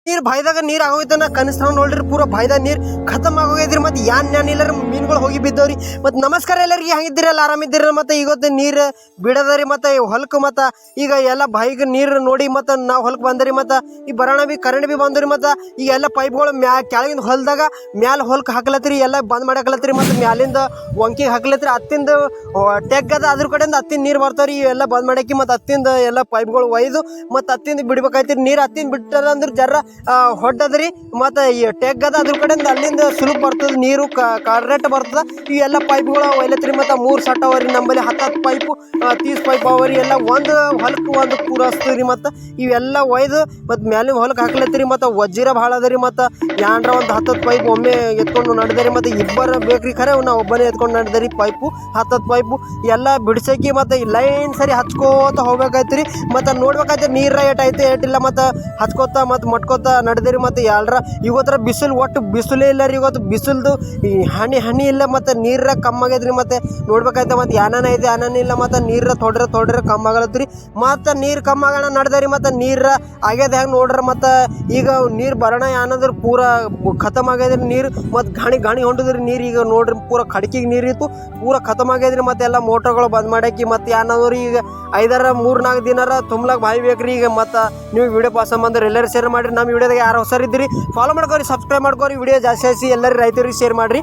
ನೀರು ಬಾಯ್ದಾಗ ನೀರು ಆಗೋಯ್ತಾನ ಕನಸ್ತಾವ ನೋಡ್ರಿ ಪೂರ ಬಾಯ್ದಾಗ ನೀರು ಖತಮ್ ಆಗೋಗೈದ್ರಿ ಮತ್ತೆ ಯಾನ್ ಇಲ್ಲರಿ ಮೀನುಗಳು ಹೋಗಿ ಬಿದ್ದವ್ರಿ ಮತ್ತು ನಮಸ್ಕಾರ ಎಲ್ಲರಿಗೆ ಹೆಂಗಿದ್ದೀರಲ್ಲ ಆರಾಮಿದ್ದೀರಲ್ಲ ಮತ್ತು ಇವತ್ತು ನೀರು ಬಿಡೋದರಿ ಮತ್ತು ಹೊಲಕ್ಕೆ ಮತ್ತು ಈಗ ಎಲ್ಲ ಬಾಯಿಗೆ ನೀರು ನೋಡಿ ಮತ್ತು ನಾವು ಹೊಲಕ್ಕೆ ಬಂದರಿ ಮತ್ತು ಈ ಬರೋಣ ಬಿ ಕರೆಂಟ್ ಬಿ ಬಂದ್ರಿ ಮತ್ತು ಈಗ ಎಲ್ಲ ಪೈಪ್ಗಳು ಕೆಳಗಿಂದ ಹೊಲದಾಗ ಮ್ಯಾಲೆ ಹೊಲಕ್ಕೆ ಹಾಕ್ಲತ್ರಿ ಎಲ್ಲ ಬಂದ್ ಮಾಡಾಕ್ಲತ್ರಿ ಮತ್ತು ಮ್ಯಾಲಿಂದ ವಂಕಿಗೆ ಹಾಕ್ಲತ್ರಿ ಹತ್ತಿಂದ ಟೆಗ್ಗದ ಅದ್ರ ಕಡೆಯಿಂದ ಹತ್ತಿನ ನೀರು ಬರ್ತಾವ್ರಿ ಇವೆಲ್ಲ ಬಂದ್ ಮಾಡಾಕಿ ಮತ್ತು ಹತ್ತಿಂದ ಎಲ್ಲ ಪೈಪ್ಗಳು ಒಯ್ದು ಮತ್ತು ಹತ್ತಿಂದ ಬಿಡ್ಬೇಕಾಯ್ತಿರಿ ನೀರು ಹತ್ತಿಂದ ಬಿಟ್ಟಾರ ಅಂದ್ರೆ ಜರ ಹೊಡ್ಡದ್ರಿ ಮತ್ತು ಈ ಟೆಗ್ಗದ ಅದ್ರ ಕಡೆಯಿಂದ ಅಲ್ಲಿಂದ ಸುಲಭ ಬರ್ತದೆ ನೀರು ಕರೆಕ್ಟ್ ಬರ್ತದೆ ಇವೆಲ್ಲ ಪೈಪ್ಗಳು ಒಯ್ಲತ್ರಿ ಮತ್ತು 3 ಸಟ್ ಅವರಿ ನಮ್ಮಲ್ಲಿ 10 ಪೈಪು 30 ಪೈಪ್ ಅವರಿ ಎಲ್ಲ ಒಂದು ಹೊಲಕ್ಕೆ ಒಂದು ಪೂರೈಸ್ತೀವಿ ಮತ್ತು ಇವೆಲ್ಲ ಒಯ್ದು ಮತ್ತು ಮ್ಯಾಲಿನ ಹೊಲಕ್ಕೆ ಹಾಕ್ಲತ್ತೀರಿ ಮತ್ತು ವಜ್ರ ಭಾಳ ಅದರಿ ಮತ್ತು ಯಾಂಡ್ರ ಒಂದು 10 ಪೈಪ್ ಒಮ್ಮೆ ಎತ್ಕೊಂಡು ನಡೆದರಿ ಮತ್ತು ಇಬ್ಬರು ಬೇಕ್ರಿ ಖರೆ ನಾವು ಒಬ್ಬನೇ ಎತ್ಕೊಂಡು ನಡೆದರಿ ಪೈಪು 10 ಪೈಪು ಎಲ್ಲ ಬಿಡ್ಸಕ್ಕಿ ಮತ್ತು ಲೈನ್ ಸರಿ ಹಚ್ಕೋತ ಹೋಗ್ಬೇಕಾಯ್ತು ರೀ ಮತ್ತು ನೋಡ್ಬೇಕಾಯ್ತು ನೀರ ಏಟೈತೆ ಏಟಿಲ್ಲ ಮತ್ತು ಹಚ್ಕೋತ ಮತ್ತು ಮಟ್ಕೋತ ನಡೆದಿರಿ ಮತ್ತು ಎಲ್ಲರ ಇವತ್ತರ ಬಿಸಿಲು ಒಟ್ಟು ಬಿಸಿಲೇ ಇಲ್ಲ ರೀ ಇವತ್ತು ಬಿಸಿಲ್ದು ಈ ಹನಿ ಇಲ್ಲ ಮತ್ತು ನೀರ ಕಮ್ಮಾಗೈತ್ರಿ ಮತ್ತು ನೋಡ್ಬೇಕಾಯ್ತು ಮತ್ತು ಯಾನ ಐತೆ ಯಾನ ಇಲ್ಲ ಮತ್ತು ನೀರ ತೊಡ್ರೆ ಕಮ್ಮಾಗಲತ್ರಿ ಮತ್ತು ನೀರು ಕಮ್ಮಾಗೋಣ ನಡೆದರಿ ಮತ್ತು ನೀರು ಆಗ್ಯದ ಹೆಂಗೆ ನೋಡ್ರಿ ಮತ್ತು ಈಗ ನೀರು ಬರೋಣ ಏನಂದ್ರೆ ಪೂರ ಖತಮ್ ಆಗ್ಯದ್ರಿ ನೀರು ಮತ್ತು ಗಾಣಿ ಹೊಂಟಿದ್ರಿ ನೀರು ಈಗ ನೋಡ್ರಿ ಪೂರ ಖಡ್ಕಿಗೆ ನೀರು ಇತ್ತು ಪೂರ ಖತಮ್ ಆಗ್ಯದ್ರಿ ಮತ್ತು ಎಲ್ಲ ಮೋಟ್ರ್ಗಳು ಬಂದ್ ಮಾಡಾಕಿ ಮತ್ತು ಏನಾದ್ರು ಈಗ 5-4 ದಿನಾರ ತುಂಬಲಾಗ ಬಾಯಿ ಬೇಕ್ರಿ ಈಗ ಮತ್ತು ನೀವು ವಿಡಿಯೋ ಪಾಸ್ ಬಂದ್ರೆ ಎಲ್ಲರೂ ಶೇರ್ ಮಾಡಿರಿ ನಮ್ಮ ವಿಡಿಯೋದಾಗ ಯಾರು ಹೊಸರಿದ್ದೀರಿ ಫಾಲೋ ಮಾಡ್ಕೋರಿ ಸಬ್ಸ್ಕ್ರೈಬ್ ಮಾಡ್ಕೋರಿ ವಿಡಿಯೋ ಜಾಸ್ತಿ ಎಲ್ಲರೂ ರೈತರಿಗೆ ಶೇರ್ ಮಾಡಿರಿ.